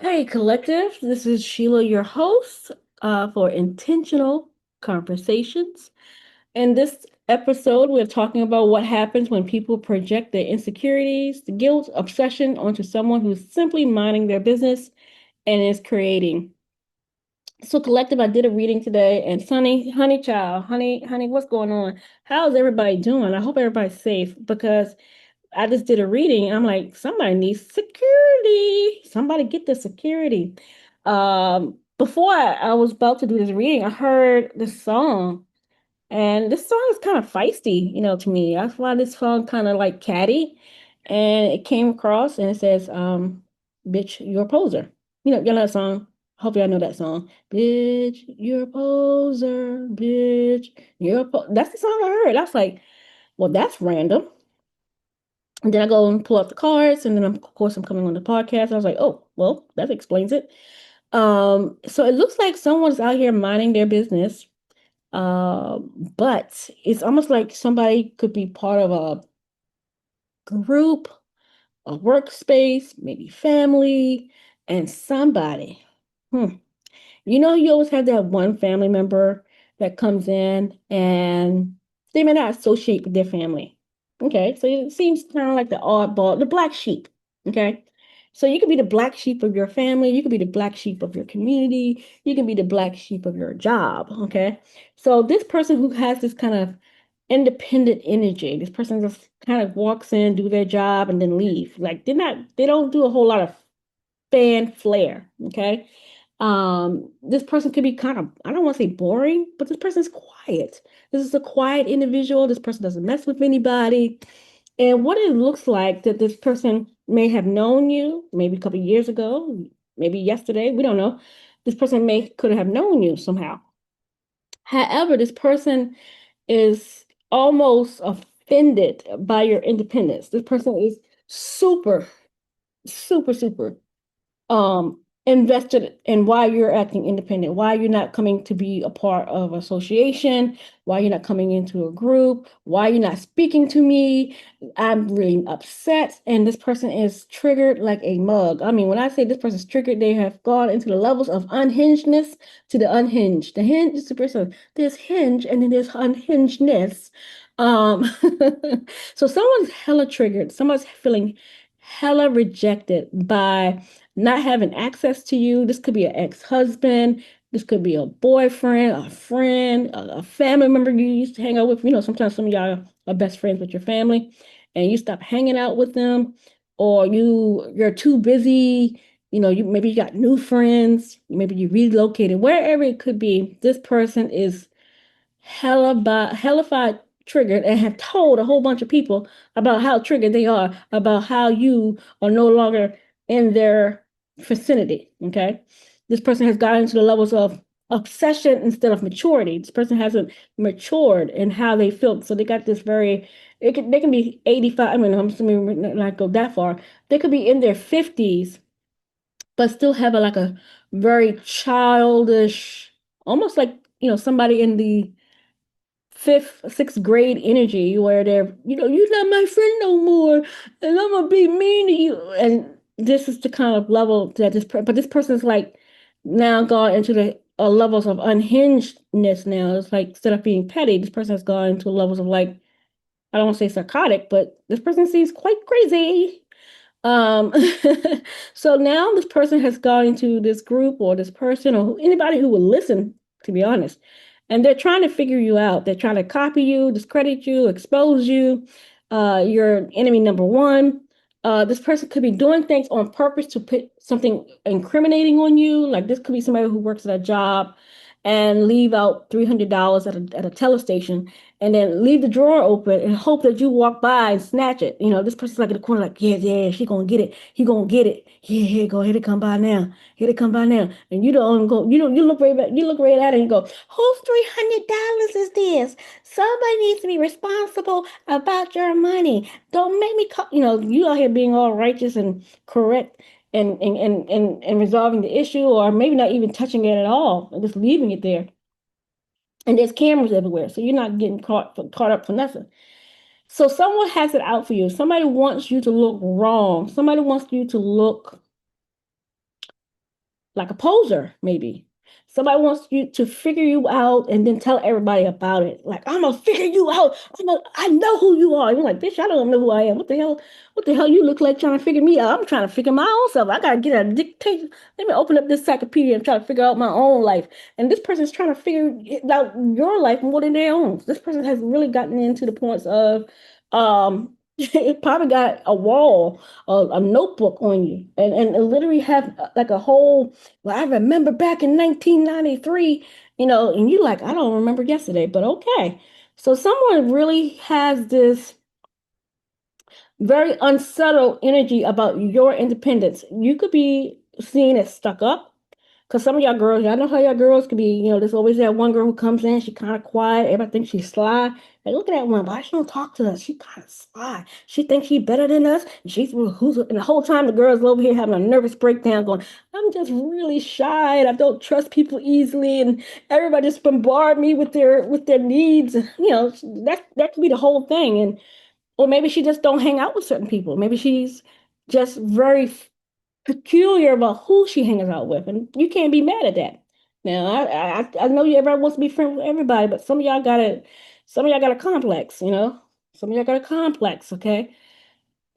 Hey, collective. This is Sheila, your host for Intentional Conversations. In this episode, we're talking about what happens when people project their insecurities, the guilt, obsession onto someone who's simply minding their business and is creating. So, collective, I did a reading today, and Sunny, honey, child, honey, what's going on? How's everybody doing? I hope everybody's safe because I just did a reading and I'm like, somebody needs security. Somebody get the security. Before I was about to do this reading, I heard this song, and this song is kind of feisty, to me. I find this song kind of like catty, and it came across and it says, bitch, you're a poser. You know that song? Hopefully I know that song. Bitch, you're a poser, bitch, That's the song I heard. I was like, well, that's random. And then I go and pull up the cards, and then of course I'm coming on the podcast. I was like, oh, well, that explains it. So it looks like someone's out here minding their business. But it's almost like somebody could be part of a group, a workspace, maybe family, and somebody. Hmm. You always have that one family member that comes in and they may not associate with their family. Okay, so it seems kind of like the oddball, the black sheep. Okay, so you could be the black sheep of your family, you could be the black sheep of your community, you can be the black sheep of your job. Okay, so this person who has this kind of independent energy, this person just kind of walks in, do their job, and then leave. Like they don't do a whole lot of fanfare. Okay. This person could be kind of, I don't want to say boring, but this person's quiet. This is a quiet individual. This person doesn't mess with anybody. And what it looks like that this person may have known you maybe a couple of years ago, maybe yesterday, we don't know. This person may could have known you somehow. However, this person is almost offended by your independence. This person is super, super invested in why you're acting independent, why you're not coming to be a part of association, why you're not coming into a group, why you're not speaking to me. I'm really upset. And this person is triggered like a mug. I mean, when I say this person's triggered, they have gone into the levels of unhingedness to the unhinged. The hinge is the person, there's hinge and then there's unhingedness. Um, so someone's hella triggered, someone's feeling hella rejected by not having access to you. This could be an ex-husband. This could be a boyfriend, a friend, a family member you used to hang out with. Sometimes some of y'all are best friends with your family, and you stop hanging out with them, or you're too busy. You got new friends. Maybe you relocated. Wherever it could be, this person is hellified triggered and have told a whole bunch of people about how triggered they are about how you are no longer in their vicinity. Okay. This person has gotten to the levels of obsession instead of maturity. This person hasn't matured in how they feel. So they got this they can be 85. I mean, I'm assuming not go that far. They could be in their 50s, but still have like a very childish, almost like, somebody in the fifth, sixth grade energy where they're, you're not my friend no more, and I'm gonna be mean to you. And this is the kind of level that but this person's like now gone into the levels of unhingedness now. It's like instead of being petty, this person has gone into levels of like, I don't want to say psychotic, but this person seems quite crazy. Um, so now this person has gone into this group or this person or anybody who will listen, to be honest, and they're trying to figure you out. They're trying to copy you, discredit you, expose you. You're enemy number one. This person could be doing things on purpose to put something incriminating on you. Like this could be somebody who works at a job and leave out $300 at a telestation and then leave the drawer open and hope that you walk by and snatch it. This person's like in the corner, like, yeah, yeah, she gonna get it. He gonna get it. Yeah, here go, here to come by now. Here to come by now. And you don't go, you look right back, you look right at it and go, whose $300 is this? Somebody needs to be responsible about your money. Don't make me call, you out here being all righteous and correct and resolving the issue, or maybe not even touching it at all and just leaving it there. And there's cameras everywhere, so you're not getting caught up for nothing. So someone has it out for you. Somebody wants you to look wrong. Somebody wants you to look like a poser, maybe. Somebody wants you to figure you out and then tell everybody about it. Like, I'm gonna figure you out. I know who you are. You're like, bitch, I don't know who I am. What the hell? What the hell you look like trying to figure me out? I'm trying to figure my own self. I gotta get a dictation. Let me open up this encyclopedia and try to figure out my own life. And this person's trying to figure out your life more than their own. This person has really gotten into the points of it probably got a wall, a notebook on you, and literally have like a whole. Well, I remember back in 1993, and you like, I don't remember yesterday, but okay. So someone really has this very unsettled energy about your independence. You could be seen as stuck up. Because some of y'all girls, y'all know how y'all girls could be, there's always that one girl who comes in, she kind of quiet, everybody thinks she's sly. Hey, look at that one, why she don't talk to us? She kind of sly. She thinks she's better than us. And and the whole time the girl's over here having a nervous breakdown going, I'm just really shy and I don't trust people easily. And everybody just bombard me with their needs. That could be the whole thing. And or maybe she just don't hang out with certain people. Maybe she's just very peculiar about who she hangs out with, and you can't be mad at that. Now, I know everybody wants to be friends with everybody, but some of y'all got a complex, Some of y'all got a complex, okay?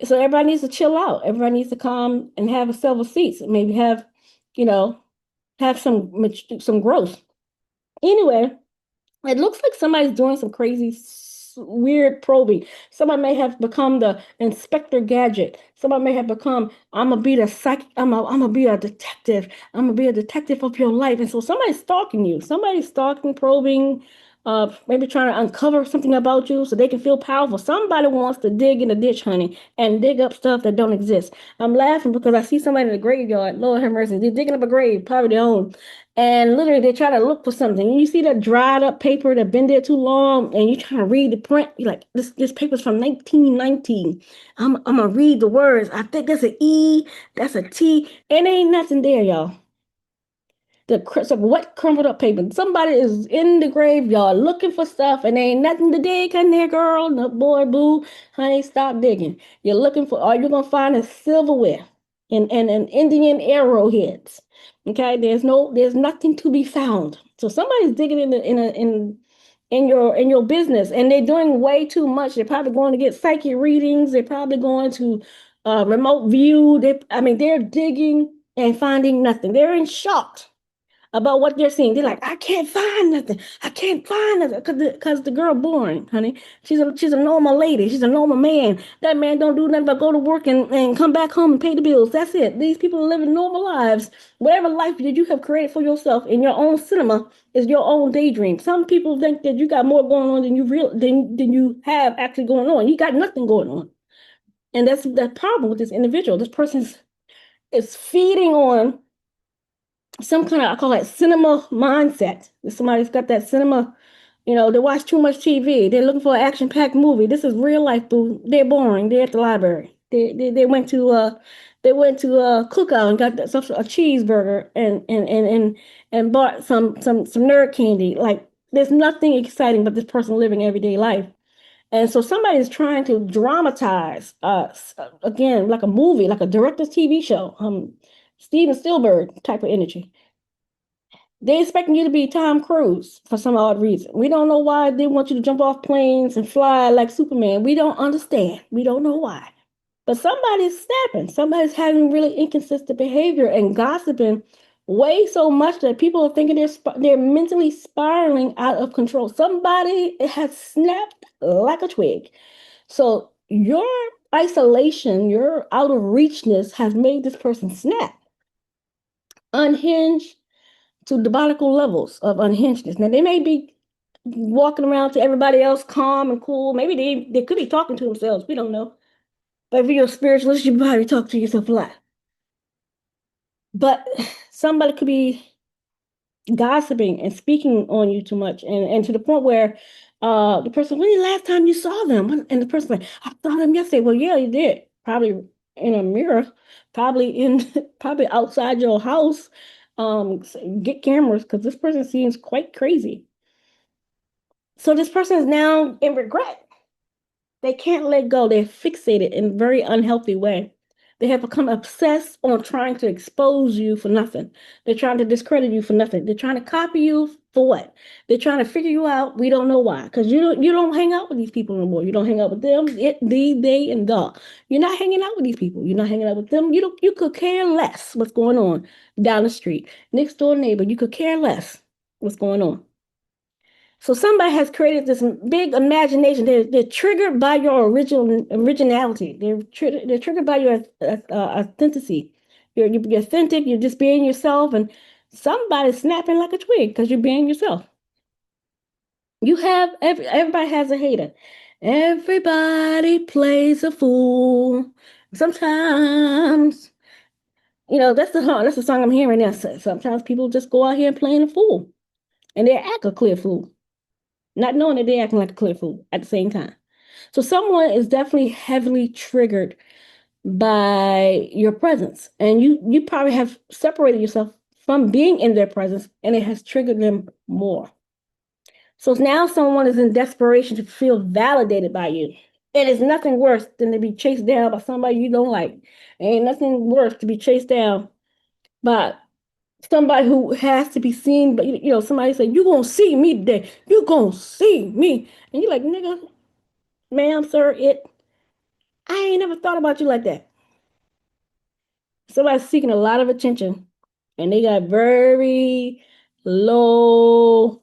So everybody needs to chill out. Everybody needs to calm and have a several seats, and maybe you know, have some growth. Anyway, it looks like somebody's doing some crazy, weird probing. Somebody may have become the Inspector Gadget. Somebody may have become, I'm gonna be the psych. I'm gonna be a detective. I'm gonna be a detective of your life. And so somebody's stalking you. Somebody's stalking, probing, maybe trying to uncover something about you so they can feel powerful. Somebody wants to dig in the ditch, honey, and dig up stuff that don't exist. I'm laughing because I see somebody in the graveyard. Lord have mercy. They're digging up a grave, probably their own. And literally, they try to look for something. And you see that dried up paper that been there too long, and you trying to read the print. You're like, this paper's from 1919. I'm gonna read the words. I think that's an E, that's a T, and ain't nothing there, y'all. Some wet crumpled up paper. Somebody is in the graveyard looking for stuff, and ain't nothing to dig in there, girl. No boy, boo, honey, stop digging. You're looking for all you're gonna find is silverware and Indian arrowheads. Okay, there's nothing to be found. So somebody's digging in your business, and they're doing way too much. They're probably going to get psychic readings. They're probably going to remote view. They're digging and finding nothing. They're in shock about what they're seeing. They're like, I can't find nothing. I can't find nothing because the girl boring, honey. She's a normal lady. She's a normal man. That man don't do nothing but go to work and come back home and pay the bills. That's it. These people are living normal lives. Whatever life that you have created for yourself in your own cinema is your own daydream. Some people think that you got more going on than you have actually going on. You got nothing going on. And that's the problem with this individual. This person is feeding on some kind of, I call it cinema mindset. If somebody's got that cinema, they watch too much TV. They're looking for an action-packed movie. This is real life, boo. They're boring. They're at the library. They went to a cookout and got a cheeseburger and bought some nerd candy. Like there's nothing exciting but this person living everyday life. And so somebody is trying to dramatize again, like a movie, like a director's TV show, Steven Spielberg type of energy. They expecting you to be Tom Cruise for some odd reason. We don't know why they want you to jump off planes and fly like Superman. We don't understand. We don't know why. But somebody's snapping. Somebody's having really inconsistent behavior and gossiping way so much that people are thinking they're mentally spiraling out of control. Somebody has snapped like a twig. So your isolation, your out of reachness has made this person snap, unhinged to diabolical levels of unhingedness. Now they may be walking around to everybody else calm and cool. Maybe they could be talking to themselves. We don't know. But if you're a spiritualist, you probably talk to yourself a lot. But somebody could be gossiping and speaking on you too much, and to the point where the person, when the last time you saw them? And the person like, I saw them yesterday. Well, yeah, you did. Probably in a mirror, probably probably outside your house. Get cameras because this person seems quite crazy. So this person is now in regret. They can't let go. They're fixated in a very unhealthy way. They have become obsessed on trying to expose you for nothing. They're trying to discredit you for nothing. They're trying to copy you for what? They're trying to figure you out. We don't know why. Because you don't hang out with these people no more. You don't hang out with them, it, they, and the. You're not hanging out with these people. You're not hanging out with them. You could care less what's going on down the street. Next door neighbor, you could care less what's going on. So somebody has created this big imagination. They're triggered by your originality. They're triggered by your authenticity. You're authentic. You're just being yourself, and somebody's snapping like a twig because you're being yourself. Everybody has a hater. Everybody plays a fool. Sometimes, that's the song I'm hearing now. Sometimes people just go out here playing a fool, and they act a clear fool, not knowing that they're acting like a clear fool at the same time. So someone is definitely heavily triggered by your presence, and you probably have separated yourself from being in their presence, and it has triggered them more. So now someone is in desperation to feel validated by you. It is nothing worse than to be chased down by somebody you don't like. Ain't nothing worse to be chased down by somebody who has to be seen. But somebody say, "You gonna see me today. You gonna see me," and you're like, "Nigga, ma'am, sir, I ain't never thought about you like that." Somebody's seeking a lot of attention, and they got very low,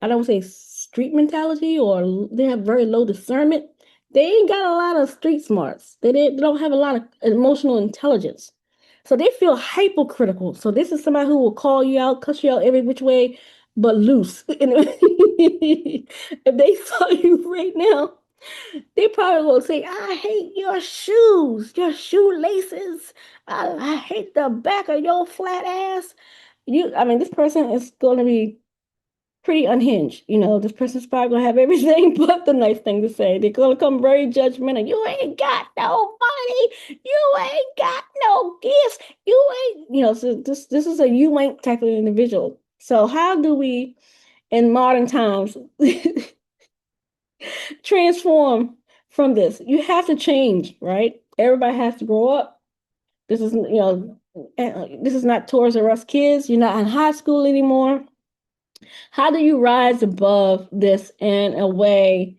I don't say street mentality, or they have very low discernment. They ain't got a lot of street smarts. They don't have a lot of emotional intelligence. So they feel hypocritical. So this is somebody who will call you out, cuss you out every which way but loose. If they saw you right now, they probably will say, "I hate your shoes, your shoelaces. I hate the back of your flat ass." This person is going to be pretty unhinged. This person's probably gonna have everything but the nice thing to say. They're gonna come very judgmental. You ain't got no money. You ain't got no gifts. You ain't, so this is a you ain't type of individual. So how do we in modern times transform from this? You have to change, right? Everybody has to grow up. This is, this is not Toys R Us kids. You're not in high school anymore. How do you rise above this in a way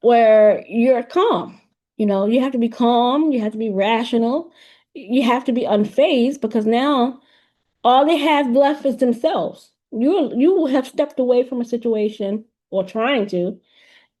where you're calm? You have to be calm, you have to be rational, you have to be unfazed, because now all they have left is themselves. You have stepped away from a situation, or trying to,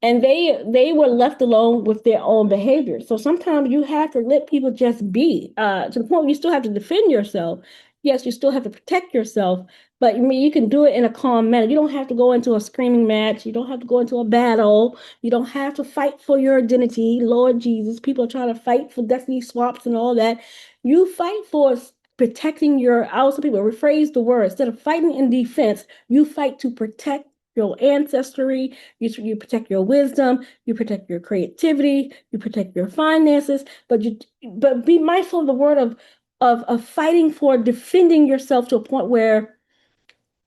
and they were left alone with their own behavior. So sometimes you have to let people just be, to the point where you still have to defend yourself. Yes, you still have to protect yourself, but you can do it in a calm manner. You don't have to go into a screaming match. You don't have to go into a battle. You don't have to fight for your identity. Lord Jesus, people are trying to fight for destiny swaps and all that. You fight for protecting your, also people rephrase the word, instead of fighting in defense, you fight to protect your ancestry. You protect your wisdom, you protect your creativity, you protect your finances, but be mindful of the word of fighting for defending yourself to a point where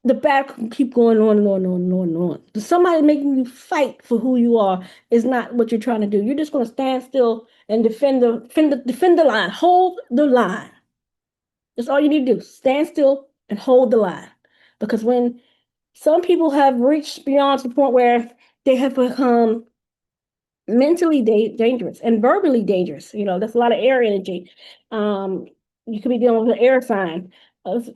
the battle can keep going on and on and on and on and on. Somebody making you fight for who you are is not what you're trying to do. You're just going to stand still and defend the line, hold the line. That's all you need to do. Stand still and hold the line. Because when some people have reached beyond the point where they have become mentally dangerous and verbally dangerous. That's a lot of air energy. Um, you could be dealing with an air sign.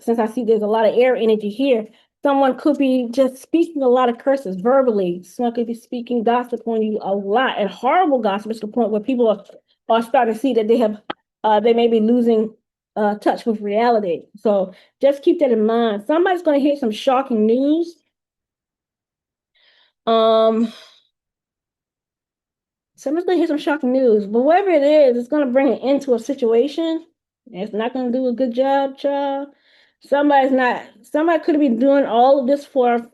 Since I see there's a lot of air energy here, someone could be just speaking a lot of curses verbally. Someone could be speaking gossip on you a lot, and horrible gossip, to the point where people are starting to see that they may be losing touch with reality. So just keep that in mind. Somebody's going to hear some shocking news. Um, Someone's gonna hear some shocking news, but whatever it is, it's gonna bring it into a situation. It's not gonna do a good job, child. Somebody could be doing all of this for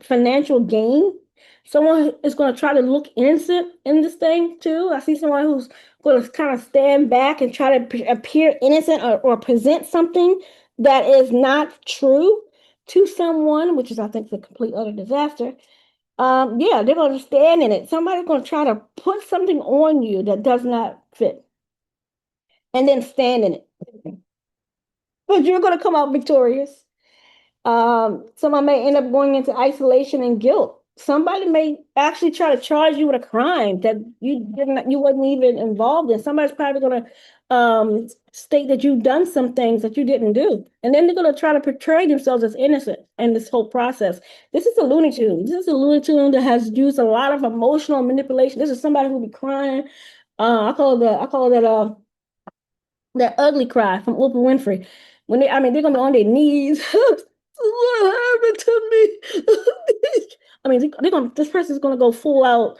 financial gain. Someone is gonna try to look innocent in this thing too. I see someone who's gonna kind of stand back and try to appear innocent, or present something that is not true to someone, which is, I think, a complete utter disaster. Yeah, they're going to stand in it. Somebody's going to try to put something on you that does not fit. and then stand in it. But you're going to come out victorious. Someone may end up going into isolation and guilt. Somebody may actually try to charge you with a crime that you wasn't even involved in. Somebody's probably going to state that you've done some things that you didn't do, and then they're going to try to portray themselves as innocent in this whole process. This is a Looney Tune. This is a Looney Tune that has used a lot of emotional manipulation. This is somebody who will be crying. I call that that ugly cry from Oprah Winfrey. When they, I mean, they're gonna be on their knees. What happened to me? I mean, they're gonna. This person's gonna go full out,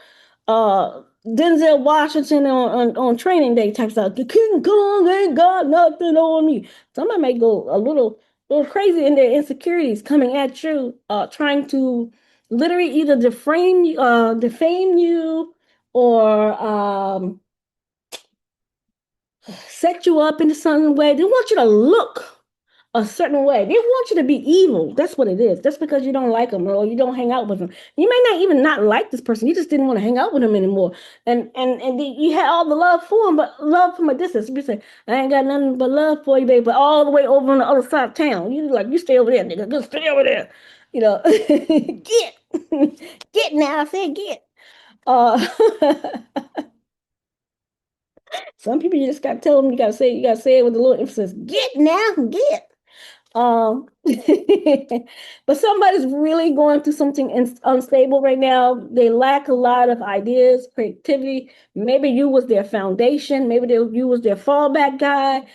Denzel Washington on training day type stuff. The King Kong ain't got nothing on me. Somebody may go a little crazy in their insecurities, coming at you, trying to literally either defame you, or set you up in a certain way. They want you to look a certain way. They want you to be evil. That's what it is. Just because you don't like them or you don't hang out with them. You may not even not like this person. You just didn't want to hang out with them anymore. You had all the love for them, but love from a distance. You say, I ain't got nothing but love for you, baby. But all the way over on the other side of town. You like, you stay over there, nigga. Just stay over there. You know, get, get now. I said get. Uh, some people you just gotta tell them you gotta say it with a little emphasis. Get now, get. Um, but somebody's really going through something unstable right now. They lack a lot of ideas, creativity. Maybe you was their foundation. Maybe you was their fallback guy.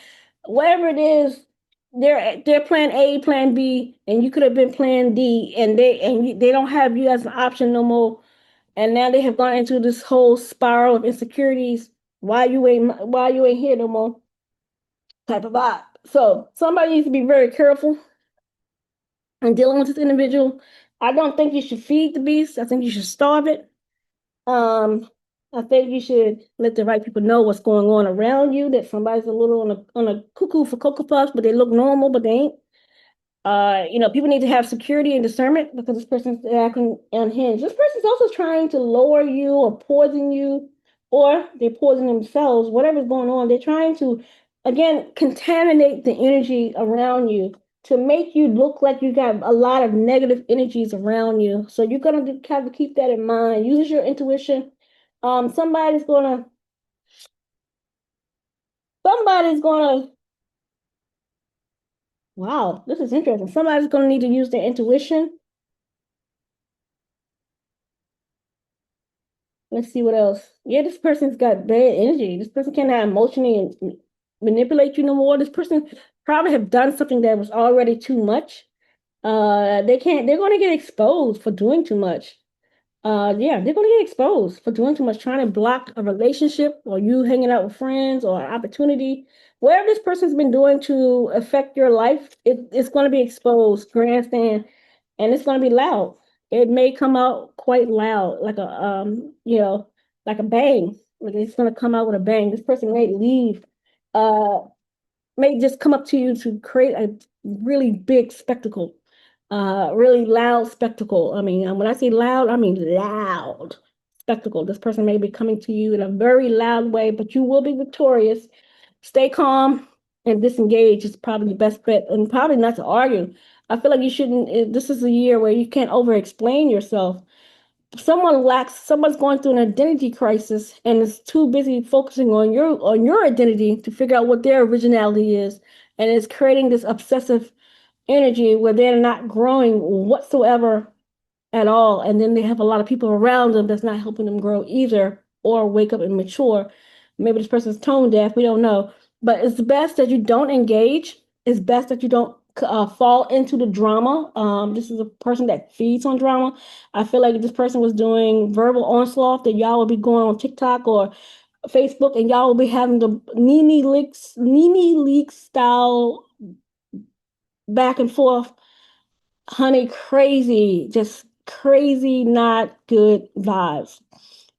Whatever it is, they're plan A, plan B, and you could have been plan D, and they don't have you as an option no more. And now they have gone into this whole spiral of insecurities. Why you ain't here no more type of vibe. So somebody needs to be very careful in dealing with this individual. I don't think you should feed the beast. I think you should starve it. Um, I think you should let the right people know what's going on around you. That somebody's a little on a cuckoo for cocoa puffs, but they look normal, but they ain't. People need to have security and discernment because this person's acting unhinged. This person's also trying to lower you or poison you, or they're poisoning themselves, whatever's going on. They're trying to, again, contaminate the energy around you to make you look like you got a lot of negative energies around you. So you're gonna have to keep that in mind. Use your intuition. Um, somebody's gonna, somebody's gonna, wow, this is interesting. Somebody's gonna need to use their intuition. Let's see what else. Yeah, this person's got bad energy. This person cannot emotionally manipulate you no more. This person probably have done something that was already too much. They're going to get exposed for doing too much. Yeah, they're going to get exposed for doing too much, trying to block a relationship or you hanging out with friends or an opportunity. Whatever this person's been doing to affect your life, it's going to be exposed, grandstand, and it's going to be loud. It may come out quite loud, like like a bang. Like it's going to come out with a bang. This person may leave, uh, may just come up to you to create a really big spectacle, really loud spectacle. I mean, when I say loud, I mean loud spectacle. This person may be coming to you in a very loud way, but you will be victorious. Stay calm and disengage is probably the best bet, and probably not to argue. I feel like you shouldn't. This is a year where you can't over explain yourself. Someone's going through an identity crisis and is too busy focusing on your identity to figure out what their originality is, and it's creating this obsessive energy where they're not growing whatsoever at all. And then they have a lot of people around them that's not helping them grow either or wake up and mature. Maybe this person's tone deaf, we don't know. But it's best that you don't engage. It's best that you don't fall into the drama. This is a person that feeds on drama. I feel like if this person was doing verbal onslaught, that y'all would be going on TikTok or Facebook and y'all will be having the Nene leaks style back and forth. Honey, crazy, just crazy, not good vibes.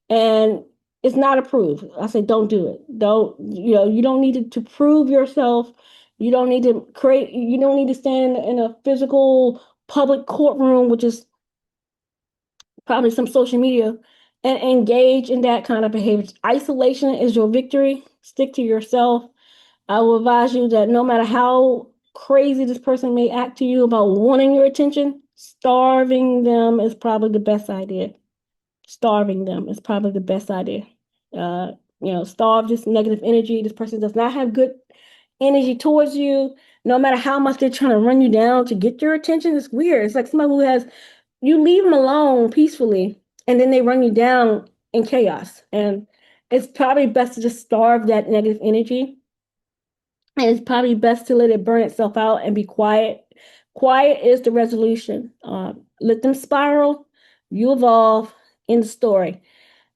And it's not approved. I say, don't do it. You don't need to prove yourself. You don't need to stand in a physical public courtroom, which is probably some social media, and engage in that kind of behavior. Isolation is your victory. Stick to yourself. I will advise you that no matter how crazy this person may act to you about wanting your attention, starving them is probably the best idea. Starving them is probably the best idea. Uh, starve this negative energy. This person does not have good energy towards you. No matter how much they're trying to run you down to get your attention, it's weird. It's like somebody who has, you leave them alone peacefully, and then they run you down in chaos. And it's probably best to just starve that negative energy. And it's probably best to let it burn itself out and be quiet. Quiet is the resolution. Let them spiral. You evolve in the story.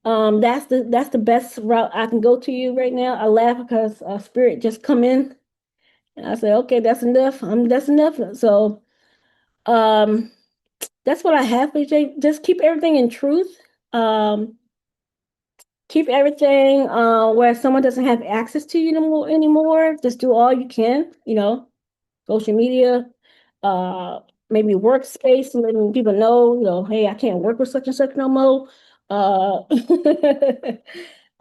That's the best route I can go to you right now. I laugh because spirit just come in, and I say, okay, that's enough. That's enough. So um, that's what I have for you, Jay. Just keep everything in truth. Um, keep everything where someone doesn't have access to you anymore. Just do all you can. Social media, uh, maybe workspace, letting people know, hey, I can't work with such and such no more.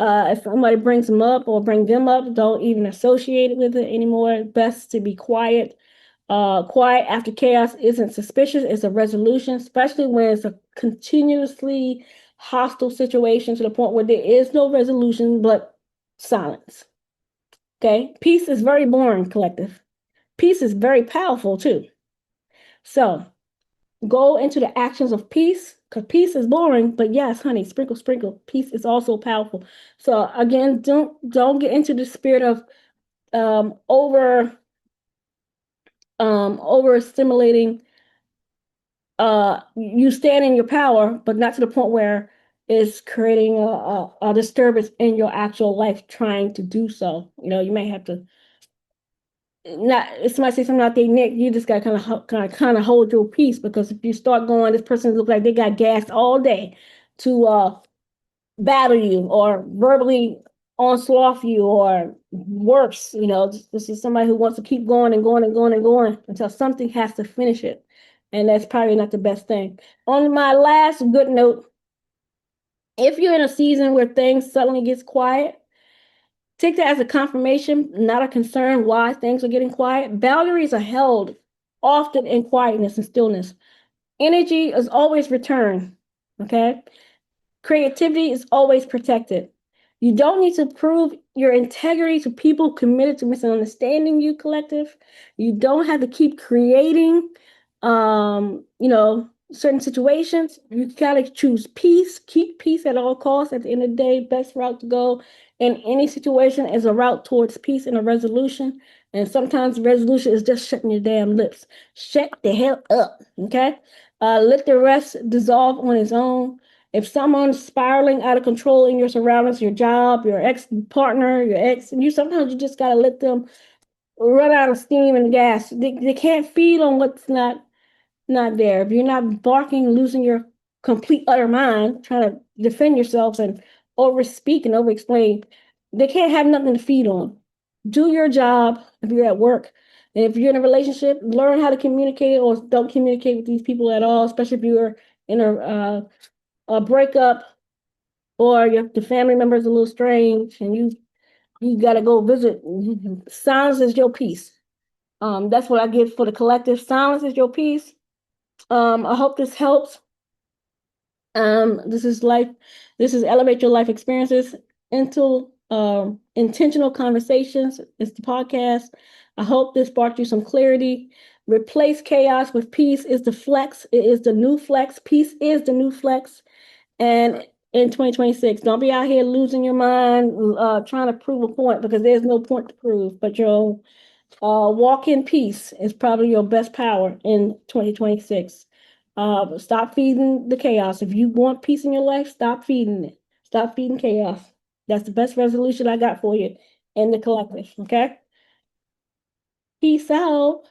If somebody brings them up or bring them up, don't even associate with it anymore. Best to be quiet. Quiet after chaos isn't suspicious, it's a resolution, especially when it's a continuously hostile situation to the point where there is no resolution but silence. Okay? Peace is very boring, collective. Peace is very powerful too. So go into the actions of peace because peace is boring, but yes, honey, sprinkle, sprinkle. Peace is also powerful. So again, don't get into the spirit of over stimulating. You stand in your power, but not to the point where it's creating a disturbance in your actual life trying to do so. You may have to not if somebody say something out there, Nick, you just got to kind of hold your peace because if you start going, this person looks like they got gassed all day to battle you or verbally onslaught you or worse. This is somebody who wants to keep going and going and going and going until something has to finish it, and that's probably not the best thing. On my last good note, if you're in a season where things suddenly gets quiet, take that as a confirmation, not a concern why things are getting quiet. Boundaries are held often in quietness and stillness. Energy is always returned. Okay. Creativity is always protected. You don't need to prove your integrity to people committed to misunderstanding you, collective. You don't have to keep creating, certain situations. You gotta choose peace, keep peace at all costs. At the end of the day, best route to go in any situation is a route towards peace and a resolution. And sometimes resolution is just shutting your damn lips. Shut the hell up, okay? Let the rest dissolve on its own. If someone's spiraling out of control in your surroundings, your job, your ex-partner, your ex, you sometimes you just gotta let them run out of steam and gas. They can't feed on what's not there. If you're not barking, losing your complete utter mind, trying to defend yourselves and over speak and over explain, they can't have nothing to feed on. Do your job if you're at work. And if you're in a relationship, learn how to communicate or don't communicate with these people at all, especially if you're in a breakup or the family member is a little strange and you got to go visit. Silence is your peace. That's what I get for the collective. Silence is your peace. I hope this helps. This is life. This is elevate your life experiences into intentional conversations. It's the podcast. I hope this sparked you some clarity. Replace chaos with peace is the flex. It is the new flex. Peace is the new flex. And in 2026, don't be out here losing your mind, trying to prove a point because there's no point to prove. But your walk in peace is probably your best power in 2026. Stop feeding the chaos. If you want peace in your life, stop feeding it. Stop feeding chaos. That's the best resolution I got for you in the collective. Okay. Peace out.